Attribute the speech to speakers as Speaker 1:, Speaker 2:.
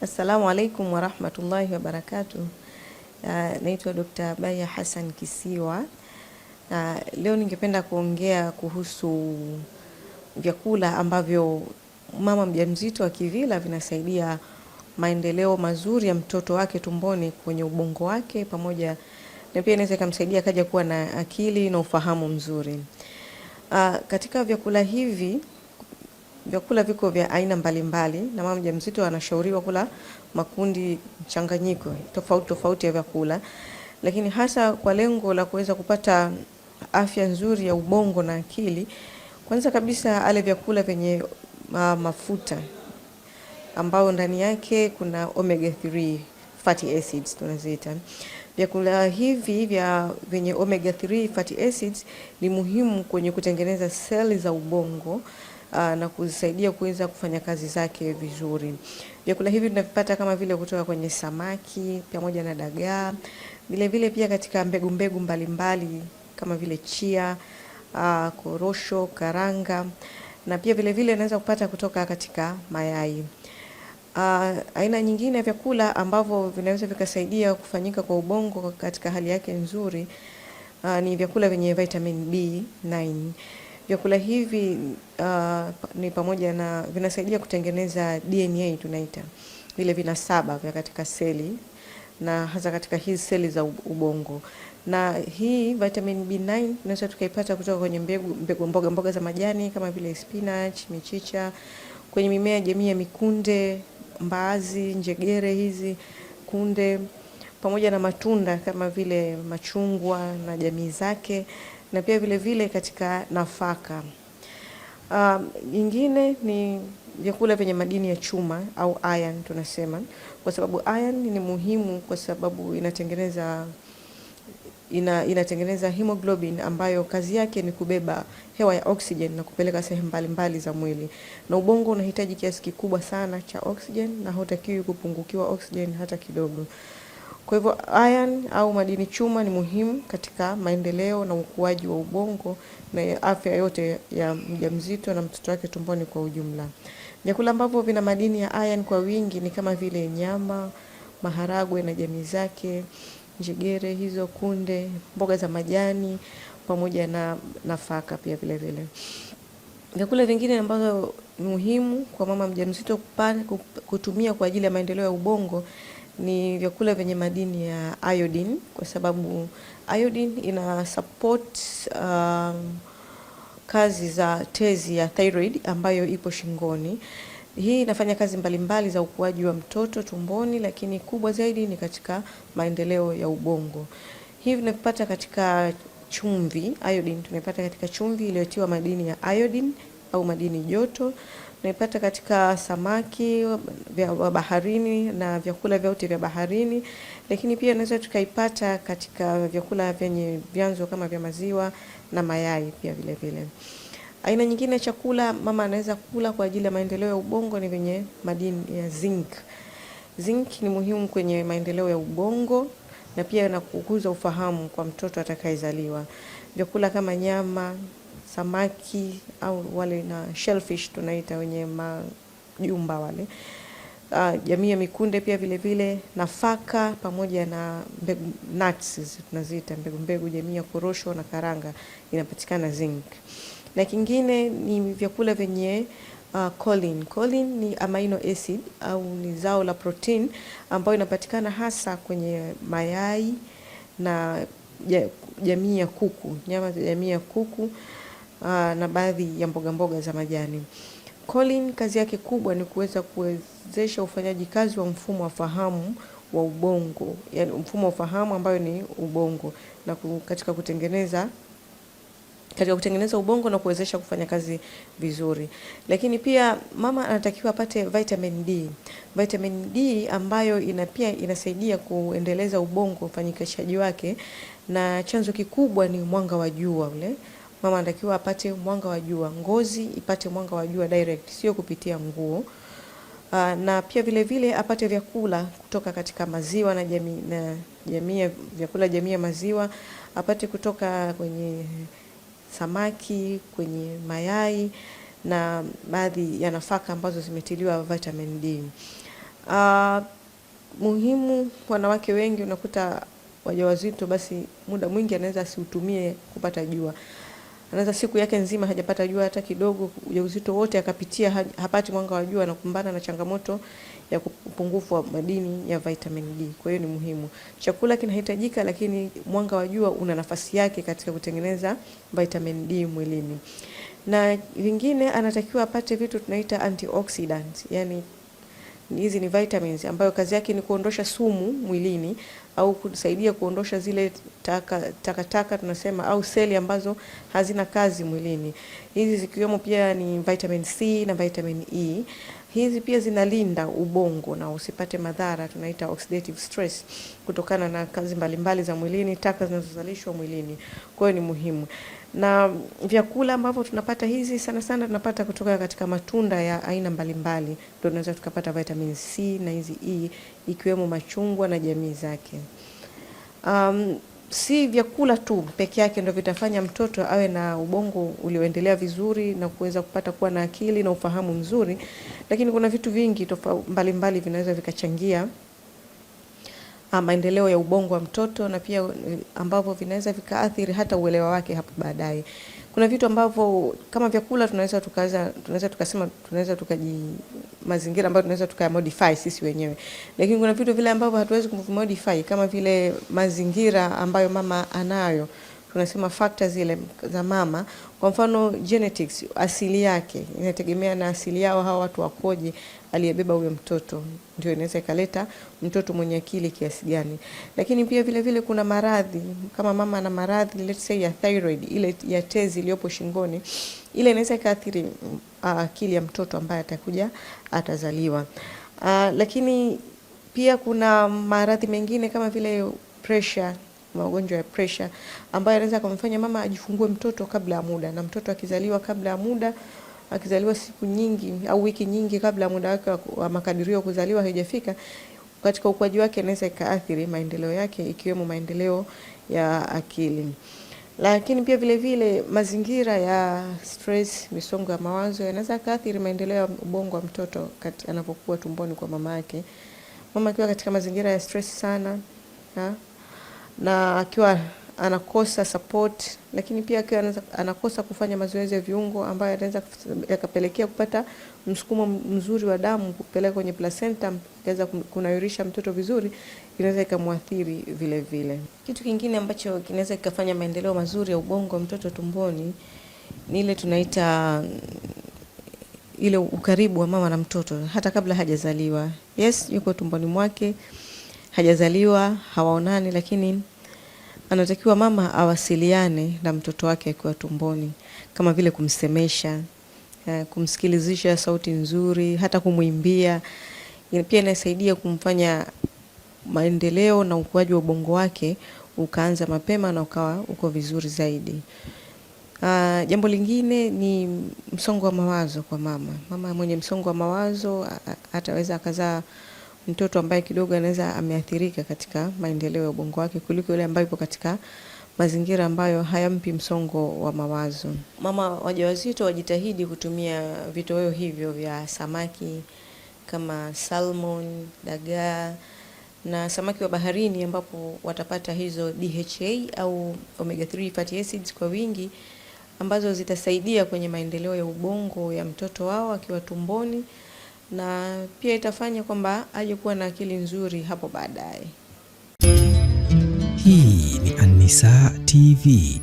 Speaker 1: Assalamu alaikum warahmatullahi wabarakatuh. Naitwa Dr. Baya Hassan Kisiwa. Leo ningependa kuongea kuhusu vyakula ambavyo mama mjamzito akivila vinasaidia maendeleo mazuri ya mtoto wake tumboni kwenye ubongo wake, pamoja na pia inaweza kumsaidia akaja kuwa na akili na ufahamu mzuri. Katika vyakula hivi, vyakula viko vya aina mbalimbali na mama mjamzito anashauriwa kula makundi mchanganyiko tofauti ya vyakula, lakini hasa kwa lengo la kuweza kupata afya nzuri ya ubongo na akili. Kwanza kabisa ale vyakula vyenye mafuta ambao ndani yake kuna omega 3 fatty acids tunaziita. Vyakula hivi vyenye omega 3 fatty acids ni muhimu kwenye kutengeneza seli za ubongo na kuzisaidia kuweza kufanya kazi zake vizuri. Vyakula hivi tunavipata kama vile kutoka kwenye samaki pamoja na dagaa, vile vile pia katika mbegu mbalimbali kama vile chia, korosho, karanga, na pia vile vile unaweza kupata kutoka katika mayai. Aina nyingine ya vyakula ambavyo vinaweza vikasaidia kufanyika kwa ubongo katika hali yake nzuri ni vyakula vyenye vitamin B9. Vyakula hivi ni pamoja na vinasaidia kutengeneza DNA tunaita, vile vinasaba vya katika seli na hasa katika hizi seli za ubongo. Na hii vitamin B9 tunaweza tukaipata kutoka kwenye mboga za majani kama vile spinach, michicha, kwenye mimea jamii ya mikunde, mbaazi, njegere hizi, kunde, pamoja na matunda kama vile machungwa na jamii zake, na pia vile vile katika nafaka. Nyingine ni vyakula vyenye madini ya chuma au iron tunasema, kwa sababu iron ni muhimu kwa sababu inatengeneza hemoglobin ambayo kazi yake ni kubeba hewa ya oxygen na kupeleka sehemu mbalimbali za mwili. Na ubongo unahitaji kiasi kikubwa sana cha oxygen na hutakiwi kupungukiwa oxygen hata kidogo. Kwa hivyo iron au madini chuma ni muhimu katika maendeleo na ukuaji wa ubongo na afya yote ya mjamzito na mtoto wake tumboni kwa ujumla. Vyakula ambavyo vina madini ya iron kwa wingi ni kama vile nyama, maharagwe na jamii zake, njegere hizo, kunde, mboga za majani pamoja na nafaka pia vile vile. Vyakula vingine ambavyo ni muhimu kwa mama mjamzito kutumia kwa ajili ya maendeleo ya ubongo ni vyakula vyenye madini ya iodine, kwa sababu iodine ina support kazi za tezi ya thyroid ambayo ipo shingoni. Hii inafanya kazi mbalimbali za ukuaji wa mtoto tumboni, lakini kubwa zaidi ni katika maendeleo ya ubongo. Hivi tunapata katika chumvi, iodine tunapata katika chumvi iliyotiwa madini ya iodine au madini joto. Tunaipata katika samaki wa baharini na vyakula vyote vya baharini, lakini pia tunaweza tukaipata katika vyakula vyenye vyanzo kama vya maziwa na mayai pia vile vile. Aina nyingine ya chakula mama anaweza kula kwa ajili ya maendeleo ya ubongo ni vyenye madini ya zinc. Zinc ni muhimu kwenye maendeleo ya ubongo na pia na kukuza ufahamu kwa mtoto atakayezaliwa. Vyakula kama nyama, samaki au wale na shellfish tunaita wenye majumba wale. Jamii ya mikunde pia vile vile, nafaka pamoja na nuts tunaziita mbegu jamii ya korosho na karanga inapatikana zinc. Na kingine ni vyakula vyenye choline. Choline ni amino acid au ni zao la protein ambayo inapatikana hasa kwenye mayai na jamii ya kuku, nyama za jamii ya kuku na baadhi ya mboga za majani. Choline kazi yake kubwa ni kuwezesha ufanyaji kazi wa mfumo wa fahamu wa ubongo, yani mfumo wa fahamu ambayo ni ubongo, na katika kutengeneza ubongo na kuwezesha kufanya kazi vizuri. Lakini pia mama anatakiwa apate vitamin D. Vitamin D ambayo pia inasaidia kuendeleza ubongo ufanyikaji wake, na chanzo kikubwa ni mwanga wa jua ule. Mama anatakiwa apate mwanga wa jua, ngozi ipate mwanga wa jua direct, sio kupitia nguo. Na pia vile vile apate vyakula kutoka katika maziwa na jamii ya maziwa, apate kutoka kwenye samaki, kwenye mayai na baadhi ya nafaka ambazo zimetiliwa vitamin D. Muhimu, wanawake wengi unakuta wajawazito, basi muda mwingi anaweza asiutumie kupata jua. Anaweza siku yake nzima hajapata jua hata kidogo, ujauzito wote akapitia hapati mwanga wa jua na kukumbana na changamoto ya upungufu wa madini ya vitamin D. Kwa hiyo ni muhimu. Chakula kinahitajika, lakini mwanga wa jua una nafasi yake katika kutengeneza vitamin D mwilini. Na vingine anatakiwa apate vitu tunaita antioxidants, yani hizi ni vitamins ambayo kazi yake ni kuondosha sumu mwilini au kusaidia kuondosha zile taka tunasema, au seli ambazo hazina kazi mwilini. Hizi zikiwemo pia ni vitamin C na vitamin E. Hizi pia zinalinda ubongo na usipate madhara, tunaita oxidative stress, kutokana na kazi mbalimbali za mwilini, taka zinazozalishwa mwilini. Kwa hiyo ni muhimu. Na vyakula ambavyo tunapata hizi sana sana tunapata kutoka katika matunda ya aina mbalimbali. Ndio tunaweza tukapata vitamin C na hizi E, ikiwemo machungwa na jamii zake. Si vyakula tu peke yake ndio vitafanya mtoto awe na ubongo ulioendelea vizuri na kuweza kupata kuwa na akili na ufahamu mzuri, lakini kuna vitu vingi mbalimbali vinaweza vikachangia maendeleo ya ubongo wa mtoto, na pia ambavyo vinaweza vikaathiri hata uelewa wake hapo baadaye. Kuna vitu ambavyo kama vyakula tunaweza tukasema mazingira ambayo tunaweza tukayamodify sisi wenyewe, lakini kuna vitu vile ambavyo hatuwezi kumodify, kama vile mazingira ambayo mama anayo, tunasema factors zile za mama. Kwa mfano genetics, asili yake inategemea na asili yao hawa watu wakoje, aliyebeba huyo mtoto ndio inaweza ikaleta mtoto mwenye akili kiasi gani. Lakini pia vile vile kuna maradhi, kama mama ana maradhi let's say ya thyroid, ile ya tezi iliyopo shingoni, ile inaweza ikaathiri akili ya mtoto ambaye atakuja atazaliwa. Lakini pia kuna maradhi mengine kama vile pressure, magonjwa ya pressure ambayo yanaweza kumfanya mama ajifungue mtoto kabla ya muda, na mtoto akizaliwa kabla ya muda, akizaliwa siku nyingi au wiki nyingi kabla ya muda wake wa makadirio kuzaliwa haijafika, katika ukuaji wake inaweza ikaathiri maendeleo yake, ikiwemo maendeleo ya akili. Lakini pia vile vile mazingira ya stress, misongo ya mawazo yanaweza kaathiri maendeleo ya ubongo wa mtoto anapokuwa tumboni kwa mama yake. Mama akiwa katika mazingira ya stress sana na akiwa anakosa support, lakini pia akiwa anakosa kufanya mazoezi ya viungo ambayo yanaweza yakapelekea kupata msukumo mzuri wa damu kupeleka kwenye placenta, ikaweza kunawirisha mtoto vizuri, inaweza ikamwathiri vile vile. Kitu kingine ambacho kinaweza kikafanya maendeleo mazuri ya ubongo wa mtoto tumboni ni ile tunaita ile ukaribu wa mama na mtoto hata kabla hajazaliwa. Yes, yuko tumboni mwake, hajazaliwa, hawaonani, lakini anatakiwa mama awasiliane na mtoto wake akiwa tumboni, kama vile kumsemesha, kumsikilizisha sauti nzuri, hata kumuimbia. Pia inasaidia kumfanya maendeleo na ukuaji wa ubongo wake ukaanza mapema na uko vizuri zaidi. Jambo lingine ni msongo wa mawazo kwa mama. Mama mwenye msongo wa mawazo ataweza akazaa mtoto ambaye kidogo anaweza ameathirika katika maendeleo ya ubongo wake kuliko yule ambaye yupo katika mazingira ambayo hayampi msongo wa mawazo. Mama wajawazito wajitahidi kutumia vitoweo hivyo vya samaki kama salmon, dagaa na samaki wa baharini, ambapo watapata hizo DHA au omega 3 fatty acids kwa wingi, ambazo zitasaidia kwenye maendeleo ya ubongo ya mtoto wao akiwa tumboni, na pia itafanya kwamba aje kuwa na akili nzuri hapo baadaye.
Speaker 2: Hii ni An-Nisaa TV.